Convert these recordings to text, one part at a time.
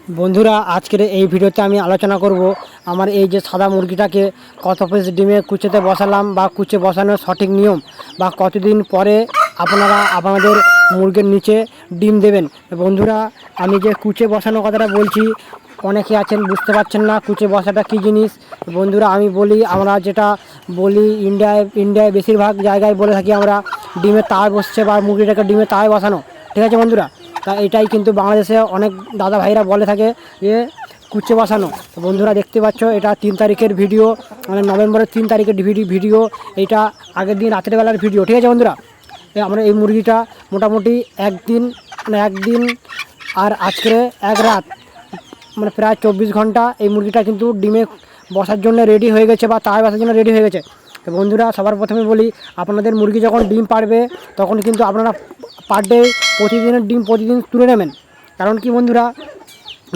বন্ধুরা আজকের এই ভিডিওতে আমি আলোচনা করব আমার এই যে সাদা মুরগিটাকে কত পিস ডিমে কুচেতে বসালাম বা কুচে বসানোর সঠিক নিয়ম বা কতদিন পরে আপনারা আপনাদের মুরগির নিচে ডিম দেবেন। বন্ধুরা আমি যে কুচে বসানোর কথাটা বলছি অনেকে আছেন বুঝতে পারছেন না কুচে বসাটা কী জিনিস। বন্ধুরা আমি বলি, আমরা যেটা বলি ইন্ডিয়ায় বেশিরভাগ জায়গায় বলে থাকি আমরা ডিমে তাওয়ায় বসছে বা মুরগিটাকে ডিমে তাওয়ায় বসানো, ঠিক আছে বন্ধুরা। তা এটাই কিন্তু বাংলাদেশে অনেক দাদা ভাইরা বলে থাকে যে কুচে বসানো। তো বন্ধুরা দেখতে পাচ্ছ এটা 3 তারিখের ভিডিও, মানে নভেম্বরের 3 তারিখের ভিডিও। এইটা আগের দিন রাতের বেলার ভিডিও, ঠিক আছে বন্ধুরা। আমরা এই মুরগিটা মোটামুটি একদিন আর আজকে এক রাত, মানে প্রায় 24 ঘন্টা এই মুরগিটা কিন্তু ডিমে বসার জন্য রেডি হয়ে গেছে বা তাওয়ায় বসার জন্য রেডি হয়ে গেছে। তো বন্ধুরা সবার প্রথমে বলি, আপনাদের মুরগি যখন ডিম পাড়বে তখন কিন্তু আপনারা পার ডে প্রতিদিনের ডিম প্রতিদিন তুলে নেবেন। কারণ কি বন্ধুরা,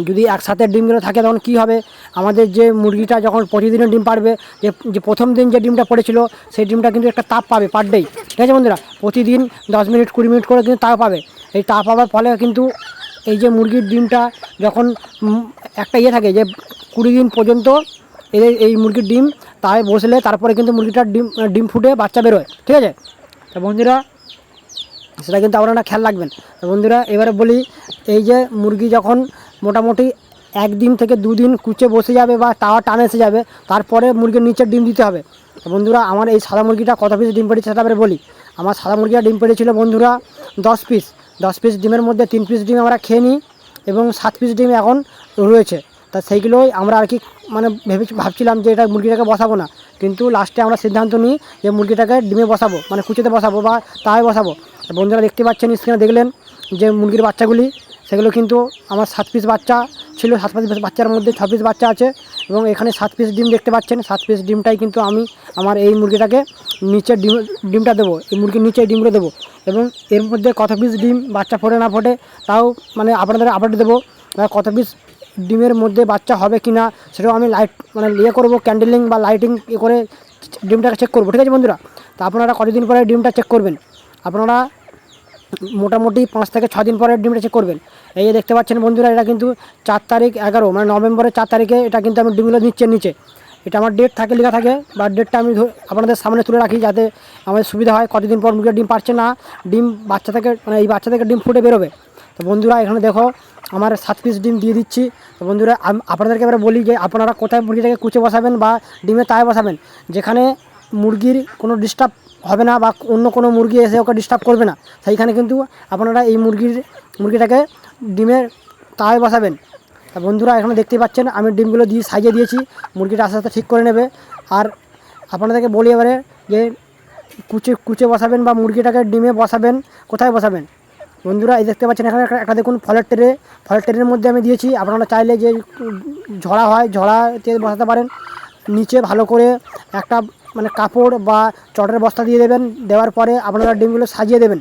যদি একসাথে ডিমগুলো থাকে তখন কি হবে, আমাদের যে মুরগিটা যখন প্রতিদিনের ডিম পাড়বে, যে প্রথম দিন যে ডিমটা পড়েছিল সেই ডিমটা কিন্তু একটা তাপ পাবে পার ডেই, ঠিক আছে বন্ধুরা। প্রতিদিন 10 মিনিট 20 মিনিট করে কিন্তু তাপ পাবে। এই তাপ পাওয়ার ফলে কিন্তু এই যে মুরগির ডিমটা যখন একটা থাকে যে 20 দিন পর্যন্ত এই মুরগির ডিম তাই বসলে তারপরে কিন্তু মুরগিটার ডিম ফুটে বাচ্চা বেরোয়, ঠিক আছে। তো বন্ধুরা সেটা কিন্তু আপনারা খেয়াল রাখবেন। তো বন্ধুরা এবারে বলি, এই যে মুরগি যখন মোটামুটি 1 দিন থেকে 2 দিন কুচে বসে যাবে বা তাওয়া টানে এসে যাবে, তারপরে মুরগির নিচে ডিম দিতে হবে। তো বন্ধুরা আমার এই সাদা মুরগিটা কত পিস ডিম পেড়েছে সেটা বলি। আমার সাদা মুরগিটা ডিম পেড়েছিল বন্ধুরা 10 পিস। 10 পিস ডিমের মধ্যে 3 পিস ডিম আমরা খেয়ে নিই এবং 7 পিস ডিম এখন রয়েছে। তা সেইগুলোই আমরা আর কি মানে ভাবছিলাম যে এটা মুরগিটাকে বসাবো না, কিন্তু লাস্টে আমরা সিদ্ধান্ত নিই যে মুরগিটাকে ডিমে বসাবো, মানে কুচেতে বসাবো বা তাওয়ায় বসাবো। বন্ধুরা দেখতে পাচ্ছেন স্ক্রিনে দেখলেন যে মুরগির বাচ্চাগুলি, সেগুলো কিন্তু আমার 7 পিস বাচ্চা ছিল। 7 পিস বাচ্চার মধ্যে 6 পিস বাচ্চা আছে এবং এখানে 7 পিস ডিম দেখতে পাচ্ছেন। 7 পিস ডিমটাই কিন্তু আমি আমার এই মুরগিটাকে নিচে ডিমটা দেবো, এই মুরগির নিচে ডিমগুলো দেবো। এবং এর মধ্যে কত পিস ডিম বাচ্চা ফোটে না ফোটে তাও মানে আপনাদের আপডেট দেবো। কত পিস ডিমের মধ্যে বাচ্চা হবে কি না সেটাও আমি করবো, ক্যান্ডেলিং বা লাইটিং করে ডিমটাকে চেক করবো, ঠিক আছে বন্ধুরা। তা আপনারা কতদিন পরে ডিমটা চেক করবেন, আপনারা মোটামুটি 5 থেকে 6 দিন পরে ডিমটা চেক করবেন। এই যে দেখতে পাচ্ছেন বন্ধুরা, এটা কিন্তু 4 তারিখ 11 মানে নভেম্বরের 4 তারিখে এটা কিন্তু আমি ডিমগুলো নিচে এটা আমার ডেট থাকে লেখা থাকে, বা ডেটটা আমি আপনাদের সামনে তুলে রাখি যাতে আমাদের সুবিধা হয় কতদিন পর মুরগির ডিম পারছে না ডিম বাচ্চা থেকে, মানে এই বাচ্চা থেকে ডিম ফুটে বেরোবে। তো বন্ধুরা এখানে দেখো আমার 7 পিস ডিম দিয়ে দিচ্ছি। তো বন্ধুরা আপনাদেরকে এবারে বলি যে আপনারা কোথায় মুরগিটাকে কুচে বসাবেন বা ডিমে তাওয়ায় বসাবেন, যেখানে মুরগির কোনো ডিস্টার্ব হবে না বা অন্য কোনো মুরগি এসে ওকে ডিস্টার্ব করবে না, সেইখানে কিন্তু আপনারা এই মুরগিটাকে ডিমের তাওয়ায় বসাবেন। তা বন্ধুরা এখানে দেখতে পাচ্ছেন আমি ডিমগুলো দিয়ে সাজিয়ে দিয়েছি, মুরগিটা আস্তে আস্তে ঠিক করে নেবে। আর আপনাদেরকে বলি এবারে যে কুচে বসাবেন বা মুরগিটাকে ডিমে বসাবেন কোথায় বসাবেন। বন্ধুরা এই দেখতে পাচ্ছেন এখানে একটা দেখুন ফলের ট্রের মধ্যে আমি দিয়েছি। আপনারা চাইলে যে ঝড়াতে বসাতে পারেন। নিচে ভালো করে একটা মানে কাপড় বা চটের বস্তা দিয়ে দেবেন, দেওয়ার পরে আপনারা ডিমগুলো সাজিয়ে দেবেন।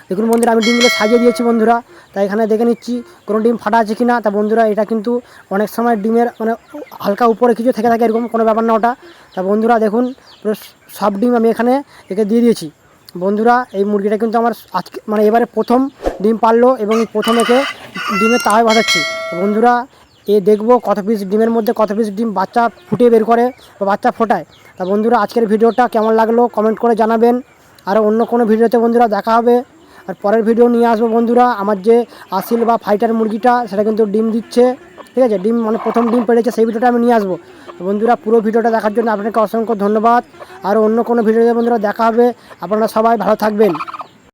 দেখুন বন্ধুরা আমি ডিমগুলো সাজিয়ে দিয়েছি বন্ধুরা। তাই এখানে দেখে নিচ্ছি কোনো ডিম ফাটা আছে কি না। তা বন্ধুরা এটা কিন্তু অনেক সময় ডিমের মানে হালকা উপরে কিছু থেকে থাকে, এরকম কোনো ব্যাপার না ওটা। তা বন্ধুরা দেখুন সব ডিম আমি এখানে একে দিয়ে দিয়েছি। বন্ধুরা এই মুরগিটা কিন্তু আমার আজকে মানে এবারে প্রথম ডিম পারলো এবং প্রথম একে ডিমের তাওয়ায় বসাচ্ছি। বন্ধুরা দেখবো কত পিস ডিমের মধ্যে কত পিস ডিম বাচ্চা ফুটিয়ে বের করে বা বাচ্চা ফোটায়। তা বন্ধুরা আজকের ভিডিওটা কেমন লাগলো কমেন্ট করে জানাবেন। আর অন্য কোনো ভিডিওতে বন্ধুরা দেখা হবে। আর পরের ভিডিও নিয়ে আসবো বন্ধুরা, আমার যে আসিল বা ফাইটার মুরগিটা সেটা কিন্তু ডিম দিচ্ছে, ঠিক আছে। ডিম মানে প্রথম ডিম পেড়েছে, সেই ভিডিওটা আমি নিয়ে আসবো। বন্ধুরা পুরো ভিডিওটা দেখার জন্য আপনাকে অসংখ্য ধন্যবাদ। আর অন্য কোনো ভিডিওতে বন্ধুরা দেখা হবে। আপনারা সবাই ভালো থাকবেন।